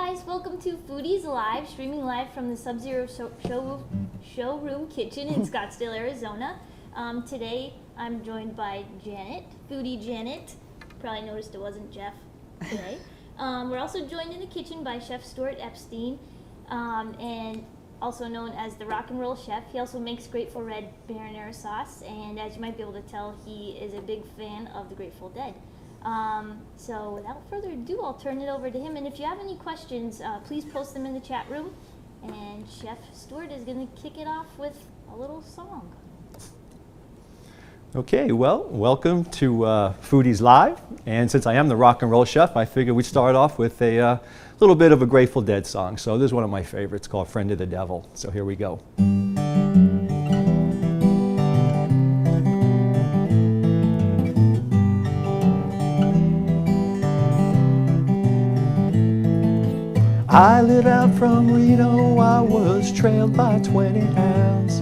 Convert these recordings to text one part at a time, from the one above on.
guys, welcome to Foodies Live, streaming live from the Sub-Zero Showroom Kitchen in Scottsdale, Arizona. Today I'm joined by Janet, Foodie Janet. Probably noticed it wasn't Jeff today. We're also joined in the kitchen by Chef Stuart Epstein, and also known as the Rock and Roll Chef. He also makes Grateful Red marinara sauce, and as you might be able to tell, he is a big fan of the Grateful Dead. So without further ado, I'll turn it over to him. And if you have any questions, please post them in the chat room. And Chef Stuart is going to kick it off with a little song. Okay, well, welcome to Foodies Live. And since I am the Rock and Roll Chef, I figured we'd start off with a little bit of a Grateful Dead song. So this is one of my favorites called Friend of the Devil. So here we go. I lit out from Reno, I was trailed by 20 hounds.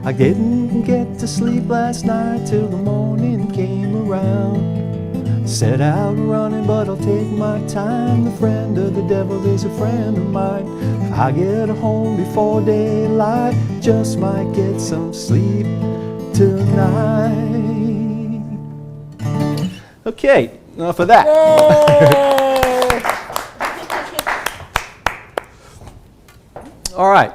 I didn't get to sleep last night till the morning came around. Set out running, but I'll take my time. The friend of the devil is a friend of mine. If I get home before daylight, just might get some sleep tonight. Okay, enough of that. All right,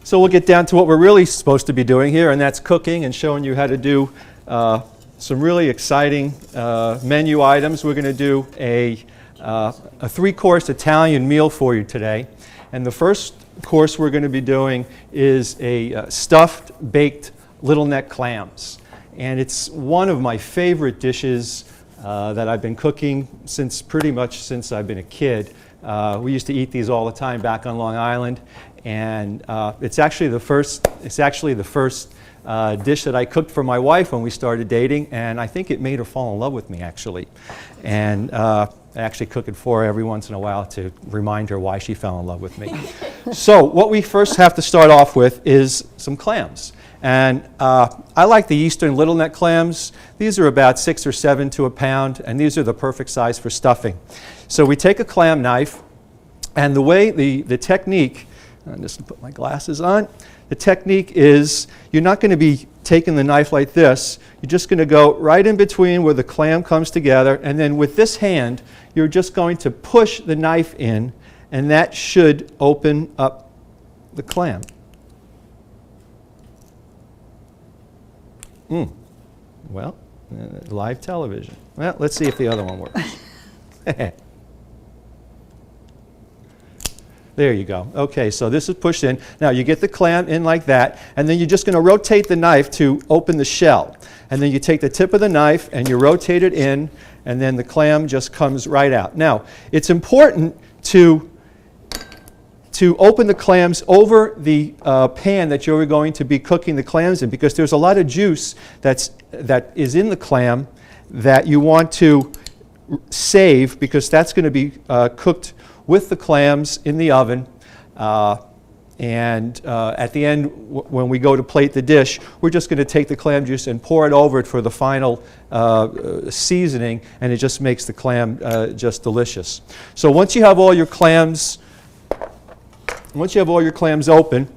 so we'll get down to what we're really supposed to be doing here, and that's cooking and showing you how to do some really exciting menu items. We're going to do a three-course Italian meal for you today. And the first course we're going to be doing is a stuffed baked little neck clams. And it's one of my favorite dishes that I've been cooking pretty much since I've been a kid. We used to eat these all the time back on Long Island, and it's actually the first dish that I cooked for my wife when we started dating, and I think it made her fall in love with me, actually. And I actually cook it for her every once in a while to remind her why she fell in love with me. So what we first have to start off with is some clams. And I like the Eastern little neck clams. These are about 6 or 7 to a pound, and these are the perfect size for stuffing. So we take a clam knife, and the way the technique, I'm just going to put my glasses on, the technique is you're not going to be taking the knife like this. You're just going to go right in between where the clam comes together, and then with this hand, you're just going to push the knife in, and that should open up the clam. Well, live television. Well, let's see if the other one works. There you go. Okay, so this is pushed in. Now you get the clam in like that, and then you're just going to rotate the knife to open the shell. And then you take the tip of the knife and you rotate it in, and then the clam just comes right out. Now, it's important to open the clams over the pan that you're going to be cooking the clams in, because there's a lot of juice that is in the clam that you want to save, because that's going to be cooked with the clams in the oven. And at the end, when we go to plate the dish, we're just going to take the clam juice and pour it over it for the final seasoning, and it just makes the clam just delicious. So once you have all your clams open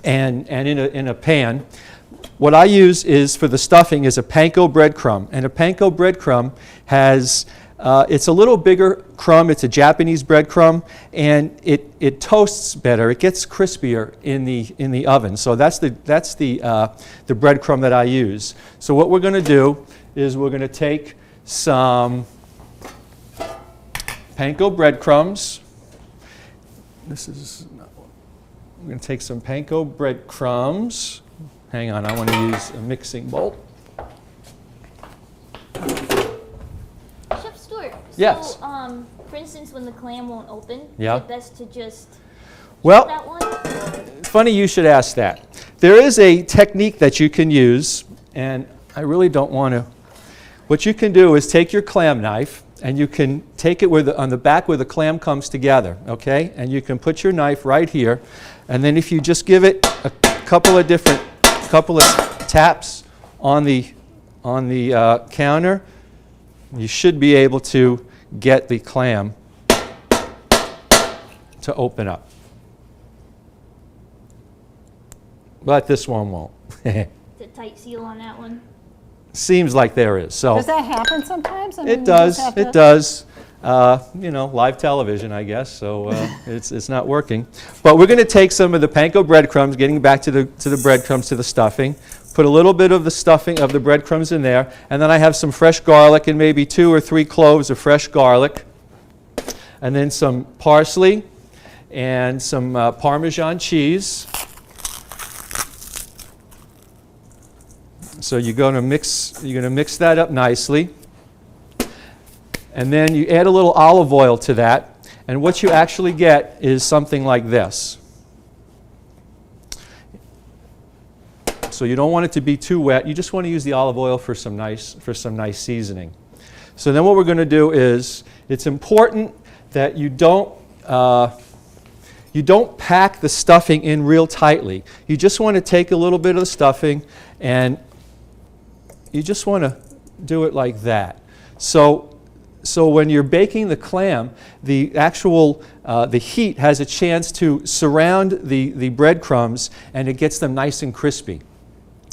and in a pan, what I use is for the stuffing is a panko breadcrumb. And a panko breadcrumb has, it's a little bigger crumb. It's a Japanese breadcrumb, and it toasts better. It gets crispier in the oven. So that's the breadcrumb that I use. So what we're going to do is we're going to take some panko breadcrumbs. We're going to take some panko breadcrumbs. Hang on, I want to use a mixing bowl. Chef Stuart, yes. So, for instance, when the clam won't open, is it best to just well, that one? Funny you should ask that. There is a technique that you can use, and I really don't want to. What you can do is take your clam knife, and you can take it on the back where the clam comes together, okay? And you can put your knife right here, and then if you just give it a couple of taps on the counter, you should be able to get the clam to open up. But this one won't. It's a tight seal on that one. Seems like there is. So Does that happen sometimes? I mean, it you does. just have It to- does. You know, live television, I guess. So it's not working. But we're going to take some of the panko breadcrumbs, getting back to the breadcrumbs, to the stuffing. Put a little bit of the stuffing of the breadcrumbs in there, and then I have some fresh garlic and maybe 2 or 3 cloves of fresh garlic, and then some parsley and some Parmesan cheese. So you're going to mix that up nicely. And then you add a little olive oil to that, and what you actually get is something like this. So you don't want it to be too wet. You just want to use the olive oil for some nice seasoning. So then what we're going to do is, it's important that you don't pack the stuffing in real tightly. You just want to take a little bit of the stuffing and you just want to do it like that. So when you're baking the clam, the heat has a chance to surround the breadcrumbs, and it gets them nice and crispy.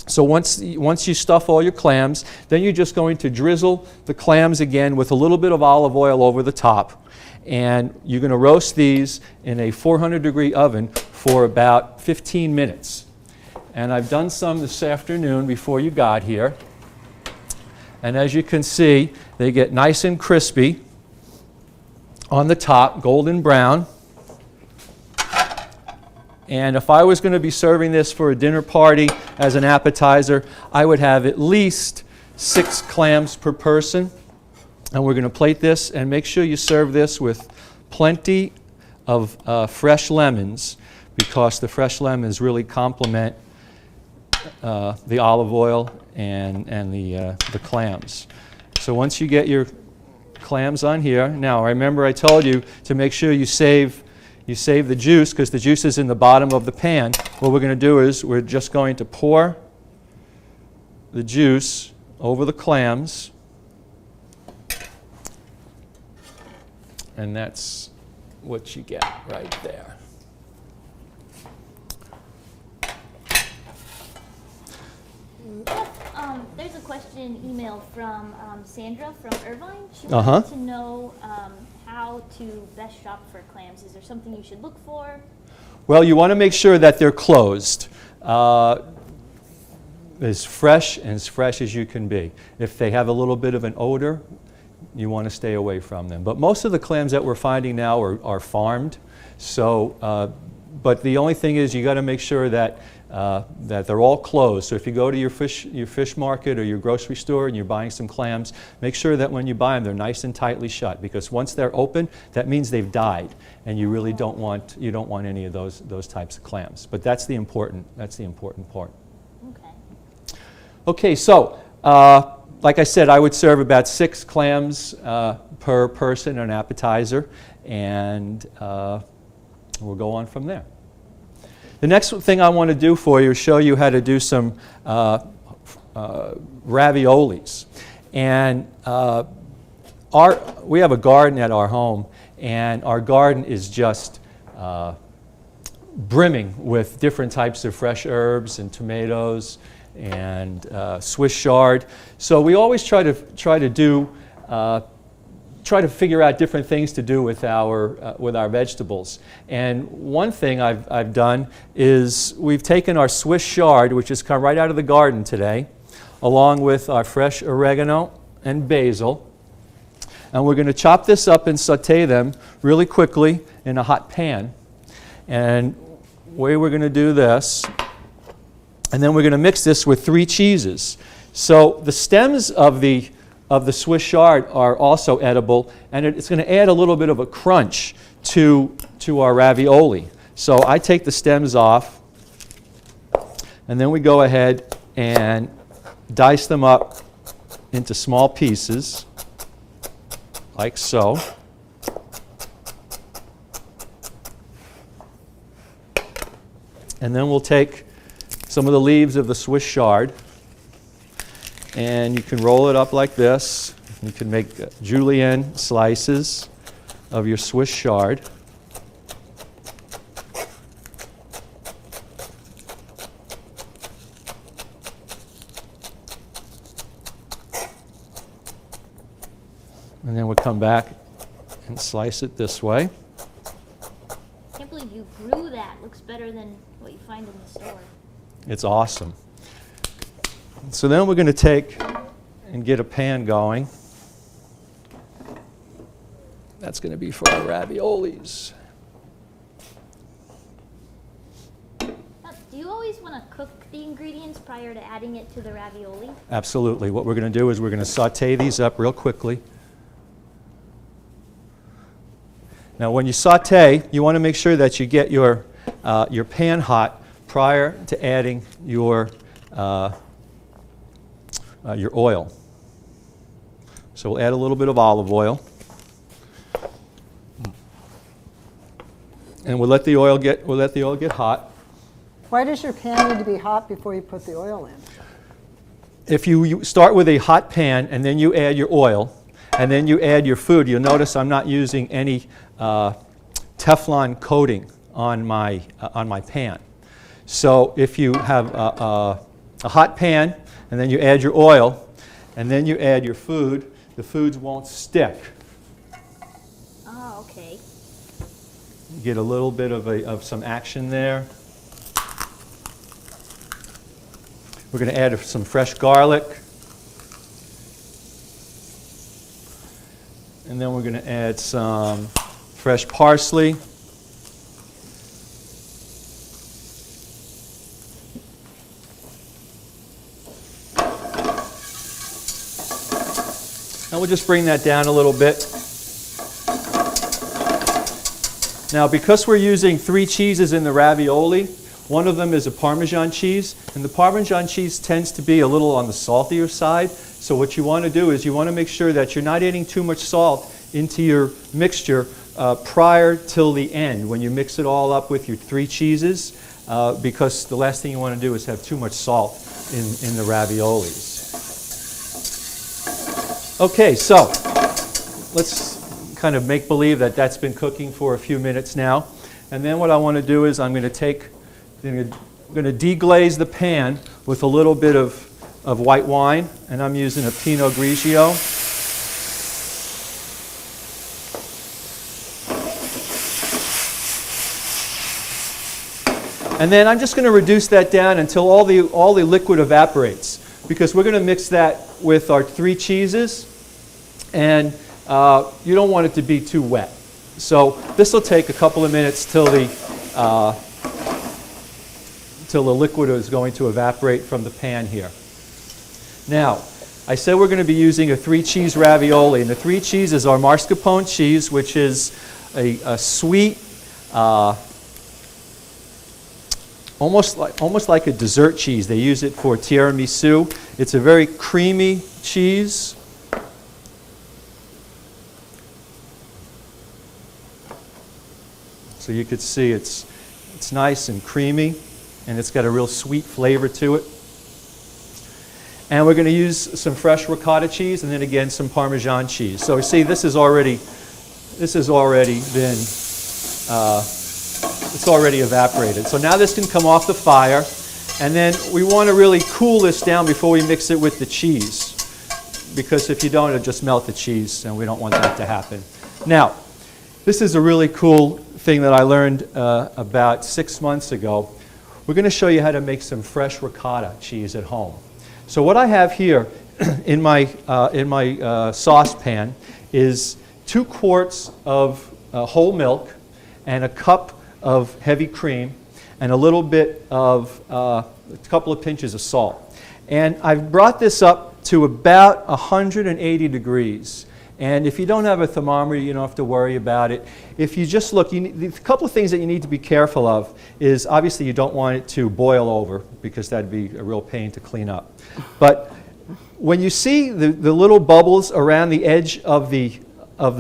So once you stuff all your clams, then you're just going to drizzle the clams again with a little bit of olive oil over the top. And you're going to roast these in a 400-degree oven for about 15 minutes. And I've done some this afternoon before you got here. And as you can see, they get nice and crispy on the top, golden brown. And if I was going to be serving this for a dinner party as an appetizer, I would have at least 6 clams per person. And we're going to plate this, and make sure you serve this with plenty of fresh lemons, because the fresh lemons really complement the olive oil and the clams. So once you get your clams on here, now remember I told you to make sure you save the juice, because the juice is in the bottom of the pan. What we're going to do is we're just going to pour the juice over the clams, and that's what you get right there. There's a question emailed from Sandra from Irvine. She Uh-huh. wanted to know how to best shop for clams. Is there something you should look for? Well, you want to make sure that they're closed. As fresh as you can be. If they have a little bit of an odor, you want to stay away from them. But most of the clams that we're finding now are farmed. So, but the only thing is you got to make sure that they're all closed. So if you go to your fish market or your grocery store and you're buying some clams, make sure that when you buy them, they're nice and tightly shut, because once they're open, that means they've died, and you really don't want any of those types of clams. But that's the important part. Okay. Okay, so like I said, I would serve about 6 clams per person, an appetizer, and we'll go on from there. The next thing I want to do for you is show you how to do some raviolis. And we have a garden at our home, and our garden is just brimming with different types of fresh herbs and tomatoes and Swiss chard. So we always try to figure out different things to do with our vegetables. And one thing I've done is we've taken our Swiss chard, which has come right out of the garden today, along with our fresh oregano and basil. And we're going to chop this up and saute them really quickly in a hot pan. And the way we're going to do this, and then we're going to mix this with 3 cheeses. So the stems of the Swiss chard are also edible, and it's going to add a little bit of a crunch to our ravioli. So I take the stems off, and then we go ahead and dice them up into small pieces, like so. And then we'll take some of the leaves of the Swiss chard, and you can roll it up like this. You can make julienne slices of your Swiss chard. And then we'll come back and slice it this way. I can't believe you grew that. Looks better than what you find in the store. It's awesome. So then we're going to take and get a pan going. That's going to be for our raviolis. Do you always want to cook the ingredients prior to adding it to the ravioli? Absolutely. What we're going to do is we're going to saute these up real quickly. Now when you saute, you want to make sure that you get your pan hot prior to adding your oil. So we'll add a little bit of olive oil. And we'll let the oil get hot. Why does your pan need to be hot before you put the oil in? If you start with a hot pan and then you add your oil and then you add your food, you'll notice I'm not using any Teflon coating on my pan. So if you have a hot pan and then you add your oil and then you add your food, the foods won't stick. Oh, okay. You get a little bit of some action there. We're going to add some fresh garlic. And then we're going to add some fresh parsley. And we'll just bring that down a little bit. Now, because we're using 3 cheeses in the ravioli, one of them is a Parmesan cheese, and the Parmesan cheese tends to be a little on the saltier side. So what you want to do is you want to make sure that you're not adding too much salt into your mixture prior till the end when you mix it all up with your 3 cheeses, because the last thing you want to do is have too much salt in the raviolis. Okay, so let's kind of make believe that that's been cooking for a few minutes now. And then what I want to do is I'm going to deglaze the pan with a little bit of white wine, and I'm using a Pinot Grigio. And then I'm just going to reduce that down until all the liquid evaporates, because we're going to mix that with our 3 cheeses, and you don't want it to be too wet. So this will take a couple of minutes till the liquid is going to evaporate from the pan here. Now, I said we're going to be using a 3 cheese ravioli, and the 3 cheeses are mascarpone cheese, which is a sweet, almost like a dessert cheese. They use it for tiramisu. It's a very creamy cheese. So you could see it's nice and creamy, and it's got a real sweet flavor to it. And we're going to use some fresh ricotta cheese, and then again some Parmesan cheese. So you see, this has already been it's already evaporated. So now this can come off the fire, and then we want to really cool this down before we mix it with the cheese, because if you don't, it'll just melt the cheese, and we don't want that to happen. Now, this is a really cool thing that I learned about 6 months ago. We're going to show you how to make some fresh ricotta cheese at home. So what I have here in my saucepan is 2 quarts of whole milk and a cup of heavy cream and a little bit of a couple of pinches of salt. And I've brought this up to about 180 degrees. And if you don't have a thermometer, you don't have to worry about it. If you just look, a couple of things that you need to be careful of is obviously you don't want it to boil over, because that'd be a real pain to clean up. But when you see the little bubbles around the edge of the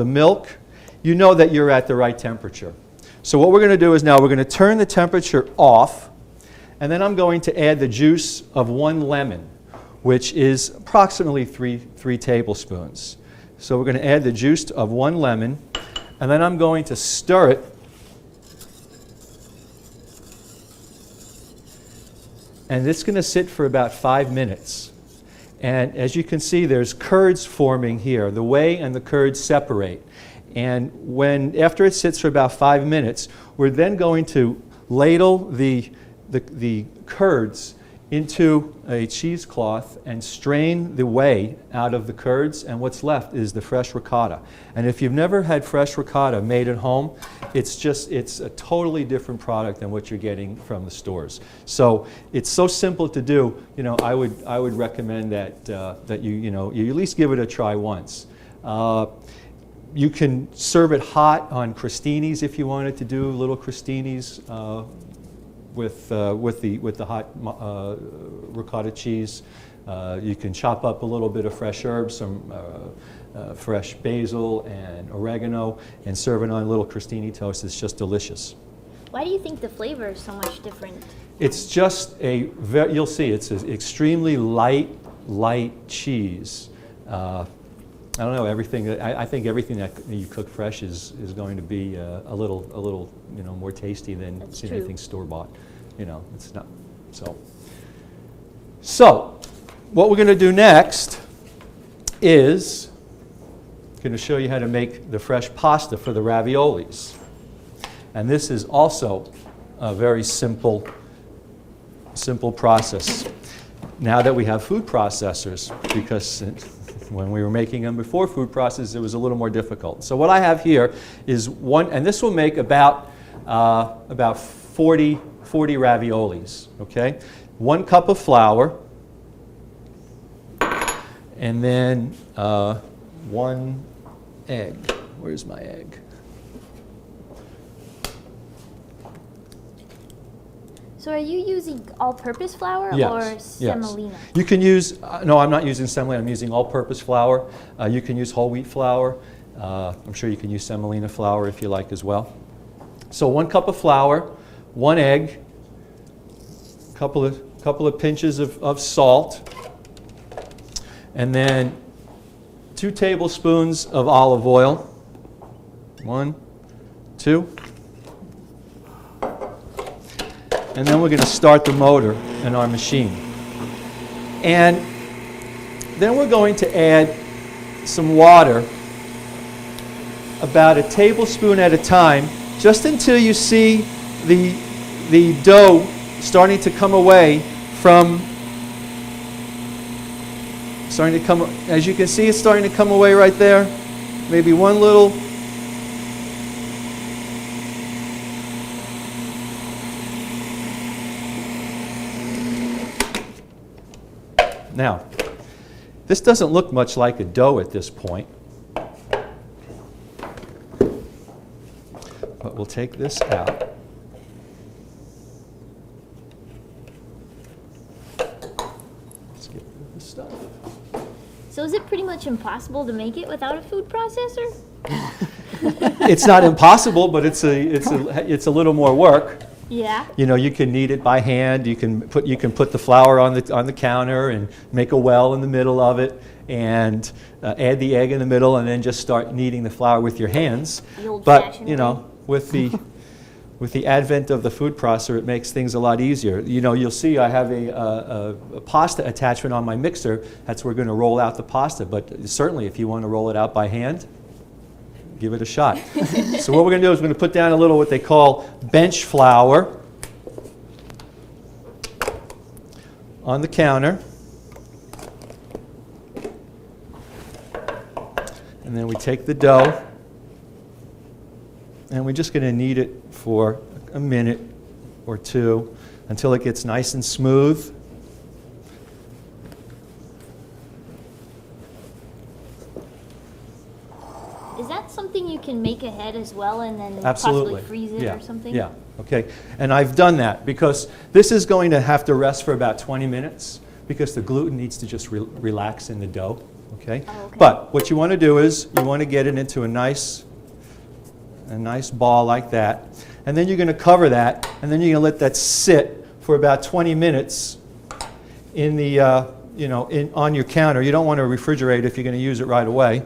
milk, you know that you're at the right temperature. So what we're going to do is now we're going to turn the temperature off, and then I'm going to add the juice of 1 lemon, which is approximately 3 tablespoons. So we're going to add the juice of 1 lemon, and then I'm going to stir it. And it's going to sit for about 5 minutes. And as you can see, there's curds forming here. The whey and the curds separate. And after it sits for about 5 minutes, we're then going to ladle the curds into a cheesecloth and strain the whey out of the curds, and what's left is the fresh ricotta. And if you've never had fresh ricotta made at home, it's a totally different product than what you're getting from the stores. So it's so simple to do. I would recommend that you at least give it a try once. You can serve it hot on crostinis if you wanted to do little crostinis with the hot ricotta cheese. You can chop up a little bit of fresh herbs, some fresh basil and oregano, and serve it on little crostini toast. It's just delicious. Why do you think the flavor is so much different? It's just you'll see, it's an extremely light cheese. I don't know, I think everything that you cook fresh is going to be a little more tasty than anything store-bought. It's not, So, what we're going to do next is going to show you how to make the fresh pasta for the raviolis. And this is also a very simple process. Now that we have food processors, because when we were making them before food processors, it was a little more difficult. So what I have here is and this will make about 40 raviolis, okay? 1 cup of flour, and then 1 egg. Where's my egg? So are you using all-purpose flour or semolina? Yes. You can use, no, I'm not using semolina, I'm using all-purpose flour. You can use whole wheat flour. I'm sure you can use semolina flour if you like as well. So 1 cup of flour, 1 egg, couple of pinches of salt, and then 2 tablespoons of olive oil. 1, 2. And then we're going to start the motor in our machine. And then we're going to add some water, about a tablespoon at a time, just until you see the dough starting to come away from, as you can see, it's starting to come away right there. Maybe one little. Now, this doesn't look much like a dough at this point, but we'll take this out. Let's get rid of this stuff. So is it pretty much impossible to make it without a food processor? It's not impossible, but it's a little more work. Yeah. You can knead it by hand. You can put the flour on the counter and make a well in the middle of it, and add the egg in the middle, and then just start kneading the flour with your hands. But with the advent of the food processor, it makes things a lot easier. You'll see I have a pasta attachment on my mixer. That's where we're going to roll out the pasta. But certainly, if you want to roll it out by hand, give it a shot. So what we're going to do is we're going to put down a little what they call bench flour on the counter. And then we take the dough and we're just going to knead it for a minute or two until it gets nice and smooth. Is that something you can make ahead as well and then Absolutely. possibly freeze it or something? Yeah, okay. And I've done that because this is going to have to rest for about 20 minutes because the gluten needs to just relax in the dough, okay? Oh, okay. But what you want to do is you want to get it into a nice ball like that. And then you're going to cover that, and then you're going to let that sit for about 20 minutes in the, on your counter. You don't want to refrigerate if you're going to use it right away.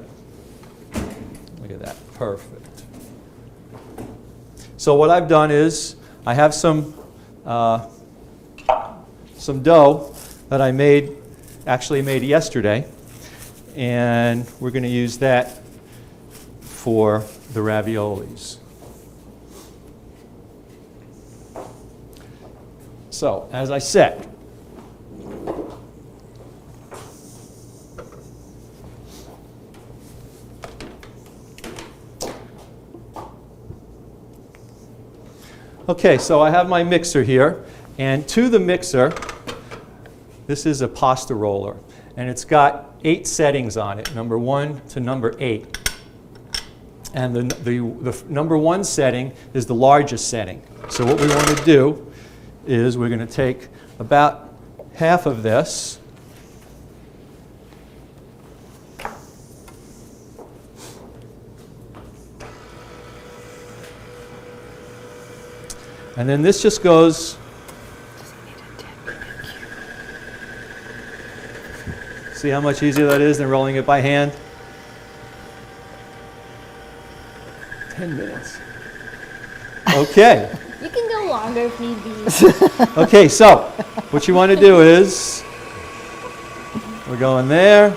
Look at that, perfect. So what I've done is I have some dough that I made actually made yesterday. And we're going to use that for the raviolis. So, as I said, okay, so I have my mixer here, and to the mixer, this is a pasta roller, and it's got 8 settings on it, number 1 to number 8. And the number 1 setting is the largest setting. So what we want to do is we're going to take about half of this, and then this just goes, see how much easier that is than rolling it by hand? 10 minutes. Okay. You can go longer if need be. Okay, so what you want to do is, we're going there,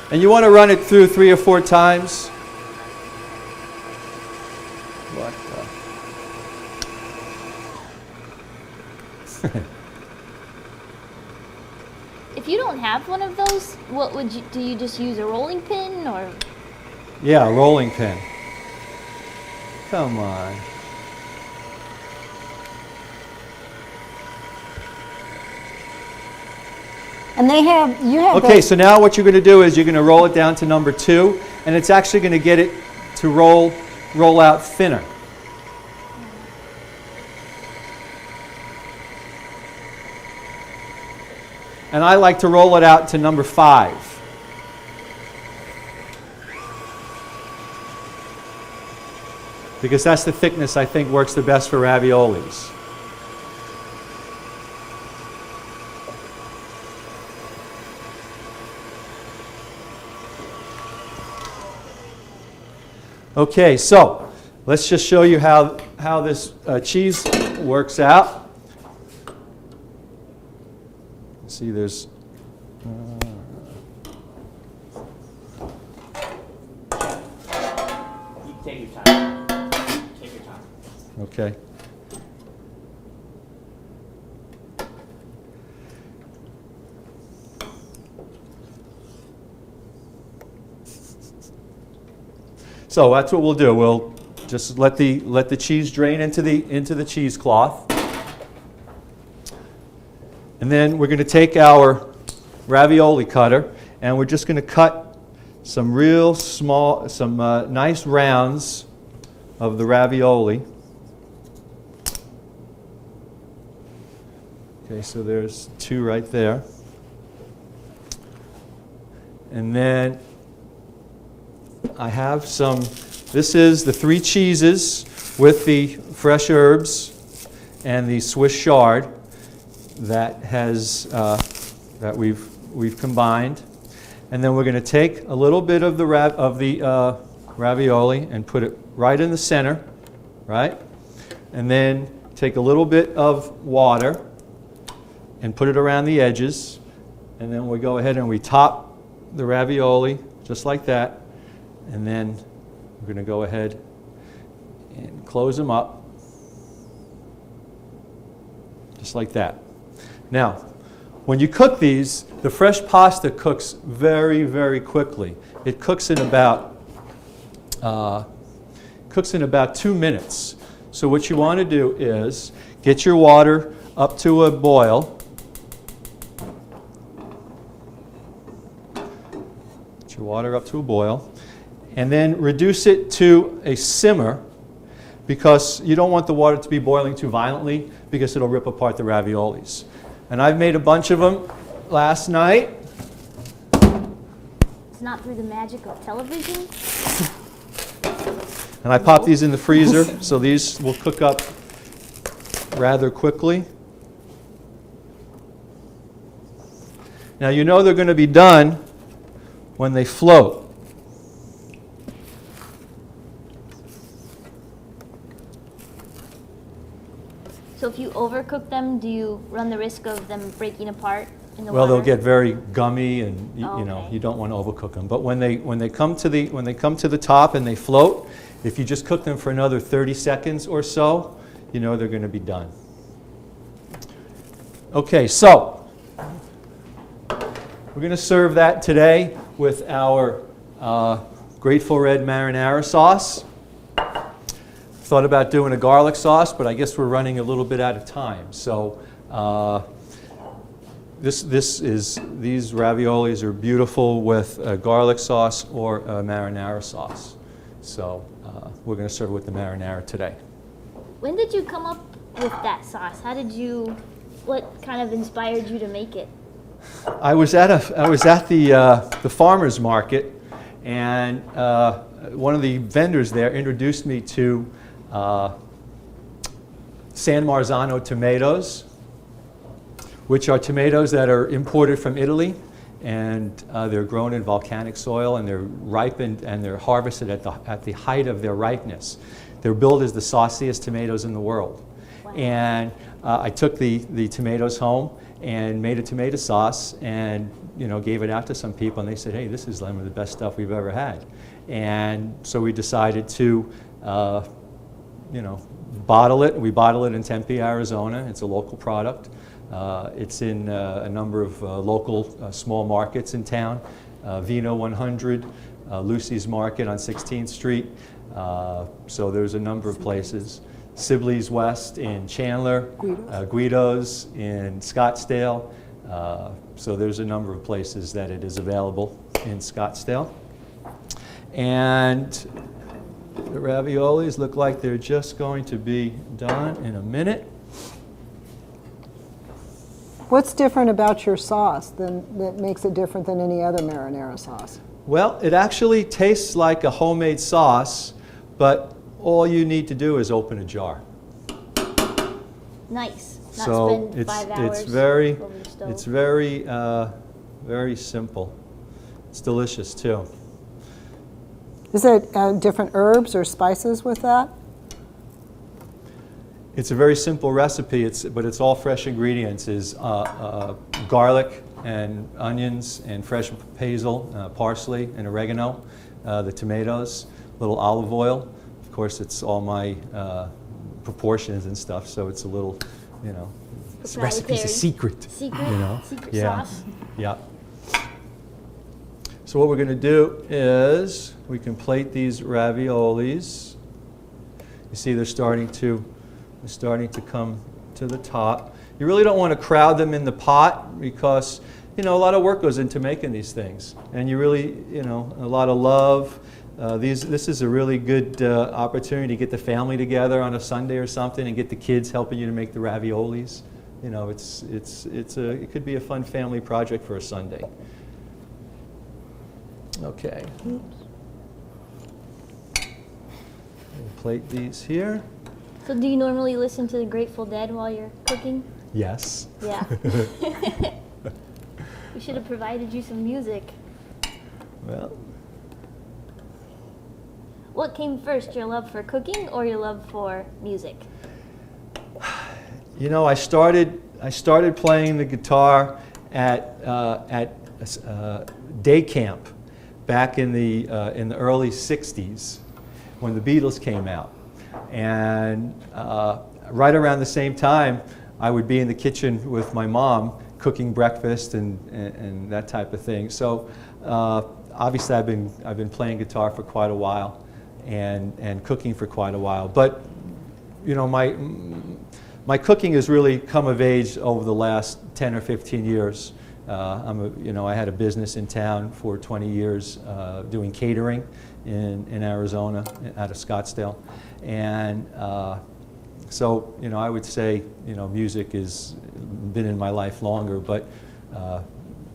and you want to run it through 3 or 4 times. What the? If you don't have one of those, what would you do? You just use a rolling pin, or? Yeah, a rolling pin. Come on. And you have Okay, so now what you're going to do is you're going to roll it down to number 2, and it's actually going to get it to roll out thinner. And I like to roll it out to number 5. Because that's the thickness I think works the best for raviolis. Okay, so let's just show you how this cheese works out. See, there's You take your time. Take your time. okay. So that's what we'll do. We'll just let the cheese drain into the cheesecloth. And then we're going to take our ravioli cutter, and we're just going to cut some real small, nice rounds of the ravioli. Okay, so there's 2 right there. And then I have this is the 3 cheeses with the fresh herbs and the Swiss chard that we've combined. And then we're going to take a little bit of the ravioli and put it right in the center, right? And then take a little bit of water and put it around the edges. And then we go ahead and we top the ravioli just like that. And then we're going to go ahead and close them up just like that. Now, when you cook these, the fresh pasta cooks very, very quickly. It cooks in about 2 minutes. So what you want to do is get your water up to a boil. Get your water up to a boil. And then reduce it to a simmer, because you don't want the water to be boiling too violently, because it'll rip apart the raviolis. And I've made a bunch of them last night. It's not through the magic of television. And I pop these in the freezer, so these will cook up rather quickly. Now you know they're going to be done when they float. So if you overcook them, do you run the risk of them breaking apart? in the Well, they'll water? get very gummy, and Oh, you know, okay. you don't want to overcook them. But when they come to the top and they float, if you just cook them for another 30 seconds or so, you know they're going to be done. Okay, so we're going to serve that today with our Grateful Red marinara sauce. Thought about doing a garlic sauce, but I guess we're running a little bit out of time. So these raviolis are beautiful with a garlic sauce or a marinara sauce. So we're going to serve it with the marinara today. When did you come up with that sauce? What kind of inspired you to make it? I was at the farmer's market, and one of the vendors there introduced me to San Marzano tomatoes, which are tomatoes that are imported from Italy, and they're grown in volcanic soil, and they're ripened and they're harvested at the height of their ripeness. They're billed as the sauciest tomatoes in the world. Wow. And I took the tomatoes home and made a tomato sauce, and gave it out to some people, and they said, "Hey, this is some of the best stuff we've ever had." And so we decided to bottle it. We bottle it in Tempe, Arizona. It's a local product. It's in a number of local small markets in town. Vino 100, Lucy's Market on 16th Street. So there's a number of places. Sibley's West in Chandler. Guido's in Scottsdale. So there's a number of places that it is available in Scottsdale. And the raviolis look like they're just going to be done in a minute. What's different about your sauce that makes it different than any other marinara sauce? Well, it actually tastes like a homemade sauce, but all you need to do is open a jar. Nice. Not So spend 5 hours it's very over the stove. it's very very simple. It's delicious too. Is it different herbs or spices with that? It's a very simple recipe, but it's all fresh ingredients. Is garlic and onions and fresh basil, parsley and oregano, the tomatoes, little olive oil. Of course, it's all my proportions and stuff, so it's a little, this recipe's a secret. Secret Yeah. sauce. Yeah. So what we're going to do is we can plate these raviolis. You see they're starting to come to the top. You really don't want to crowd them in the pot because a lot of work goes into making these things, and you really a lot of love. This is a really good opportunity to get the family together on a Sunday or something and get the kids helping you to make the raviolis. It could be a fun family project for a Sunday. Okay. We'll plate these here. So do you normally listen to the Grateful Dead while you're cooking? Yes. Yeah. We should have provided you some music. Well, What came first, your love for cooking or your love for music? I started playing the guitar at day camp back in the early '60s when the Beatles came out, and right around the same time, I would be in the kitchen with my mom cooking breakfast and that type of thing. So obviously, I've been playing guitar for quite a while and cooking for quite a while, but my cooking has really come of age over the last 10 or 15 years. I had a business in town for 20 years doing catering in Arizona, out of Scottsdale. And so, I would say, music has been in my life longer, but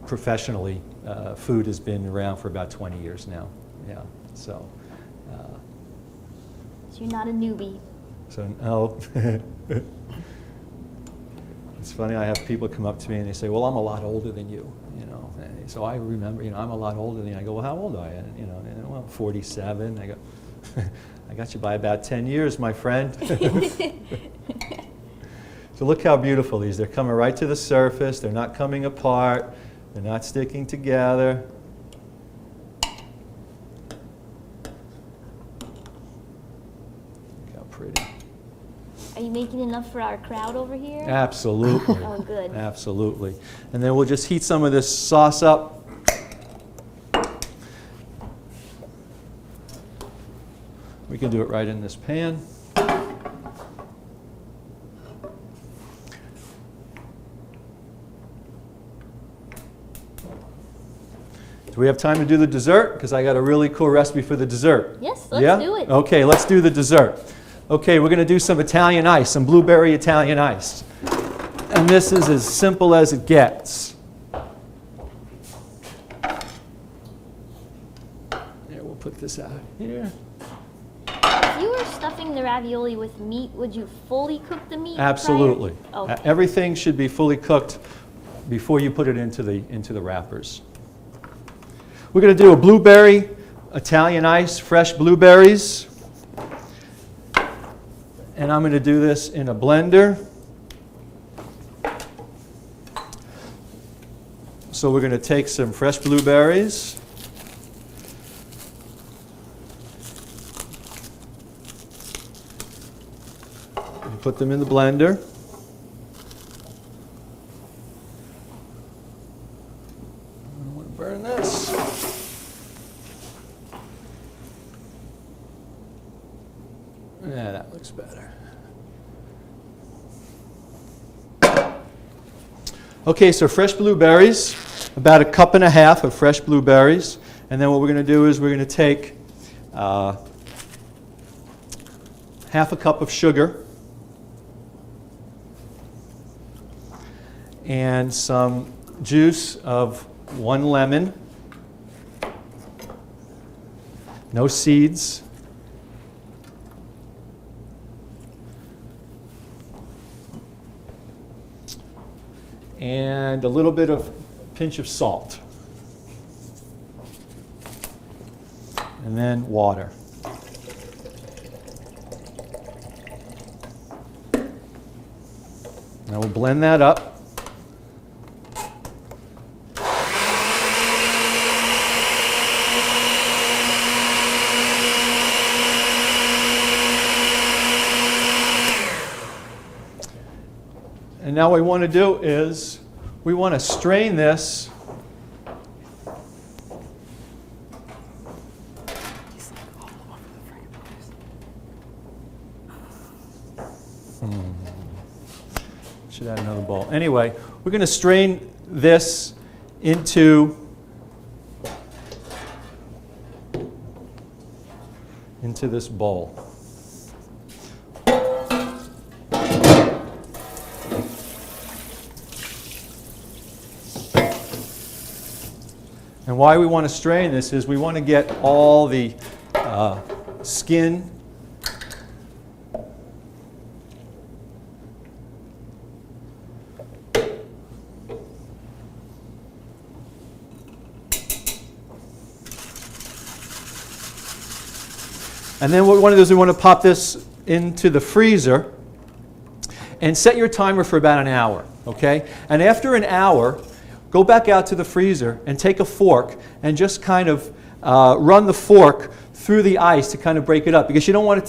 professionally, food has been around for about 20 years now. Yeah, so. So you're not a newbie. So, no. It's funny, I have people come up to me and they say, "Well, I'm a lot older than you," And so I remember, I'm a lot older than you. I go, "Well, how old are you?" And, well, 47. I go, "I got you by about 10 years, my friend." So So look how beautiful these. They're coming right to the surface. They're not coming apart. They're not sticking together. Look how pretty. Are you making enough for our crowd over here? Absolutely. Oh, good. Absolutely. And then we'll just heat some of this sauce up. We can do it right in this pan. Do we have time to do the dessert? Because I got a really cool recipe for the dessert. Yes, let's do it. Okay, let's do the dessert. Okay, we're going to do some Italian ice, some blueberry Italian ice. And this is as simple as it gets. Here, we'll put this out here. If you were stuffing the ravioli with meat, would you fully cook the meat? Absolutely. Prior? Okay. Everything should be fully cooked before you put it into the wrappers. We're going to do a blueberry Italian ice, fresh blueberries. And I'm going to do this in a blender. So we're going to take some fresh blueberries. And put them in the blender. I don't want to burn this. Yeah, that looks better. Okay, so fresh blueberries, about 1.5 cups of fresh blueberries. And then what we're going to do is we're going to take 1/2 cup of sugar and some juice of 1 lemon, no seeds. And a little bit of pinch of salt. And then water. Now we'll blend that up. And now what we want to do is we want to strain this should add another bowl. Anyway, we're going to strain this into this bowl. And why we want to strain this is we want to get all the skin and then what we want to do is we want to pop this into the freezer and set your timer for about an hour, okay? And after an hour, go back out to the freezer and take a fork and just kind of run the fork through the ice to kind of break it up, because you don't want it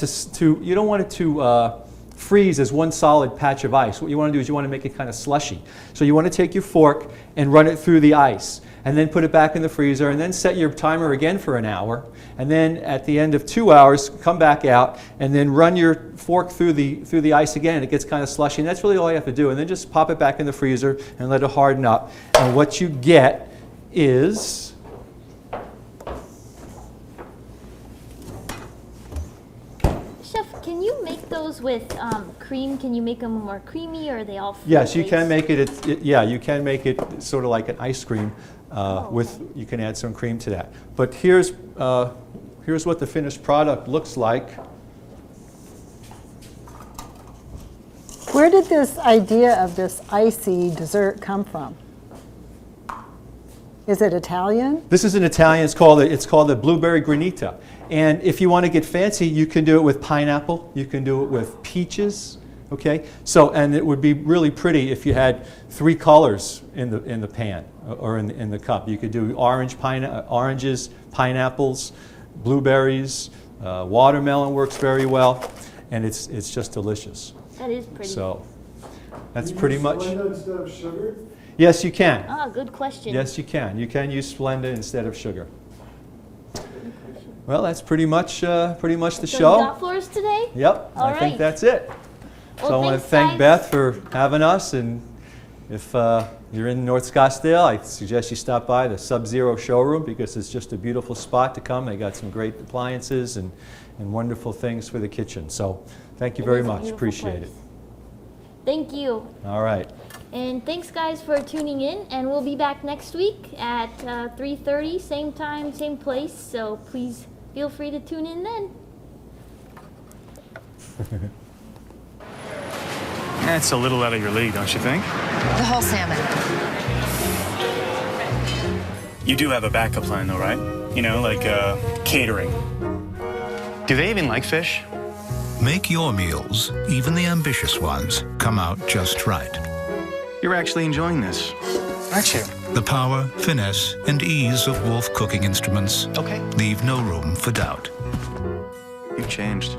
to freeze as one solid patch of ice. What you want to do is you want to make it kind of slushy. So you want to take your fork and run it through the ice, and then put it back in the freezer, and then set your timer again for an hour, and then at the end of 2 hours, come back out, and then run your fork through the ice again, and it gets kind of slushy, and that's really all you have to do. And then just pop it back in the freezer and let it harden up. And what you get is Chef, can you make those with cream? Can you make them more creamy, or are they all yes, you fruit-based? can make it. Yeah, you can make it sort of like an ice cream. With you can add some cream to that. But here's what the finished product looks like. Where did this idea of this icy dessert come from? Is it Italian? This is an Italian. It's called the blueberry granita. And if you want to get fancy, you can do it with pineapple. You can do it with peaches. Okay, so, and it would be really pretty if you had 3 colors in the pan or in the cup. You could do oranges, pineapples, blueberries, watermelon works very well, and it's just delicious. That is pretty. So that's pretty much. Splenda instead of sugar? Yes, you can. Ah, good question. Yes, you can. You can use Splenda instead of sugar. Well, that's pretty much the So you show. got for us today? Yep, All I think right. that's it. Well, So I want to thanks, thank guys. Beth for having us, and if you're in North Scottsdale, I suggest you stop by the Sub-Zero showroom because it's just a beautiful spot to come. They got some great appliances and wonderful things for the kitchen. So thank you It very is a much. beautiful Appreciate place. it. Thank you. All right. And thanks, guys, for tuning in. And we'll be back next week at 3:30, same time, same place. So please feel free to tune in then. That's a little out of your league, don't you think? The whole salmon. You do have a backup plan, though, right? You know, like catering. Do they even like fish? Make your meals, even the ambitious ones, come out just right. You're actually enjoying this, aren't you? The power, finesse, and ease of Wolf cooking instruments Okay. leave no room for doubt. You've changed.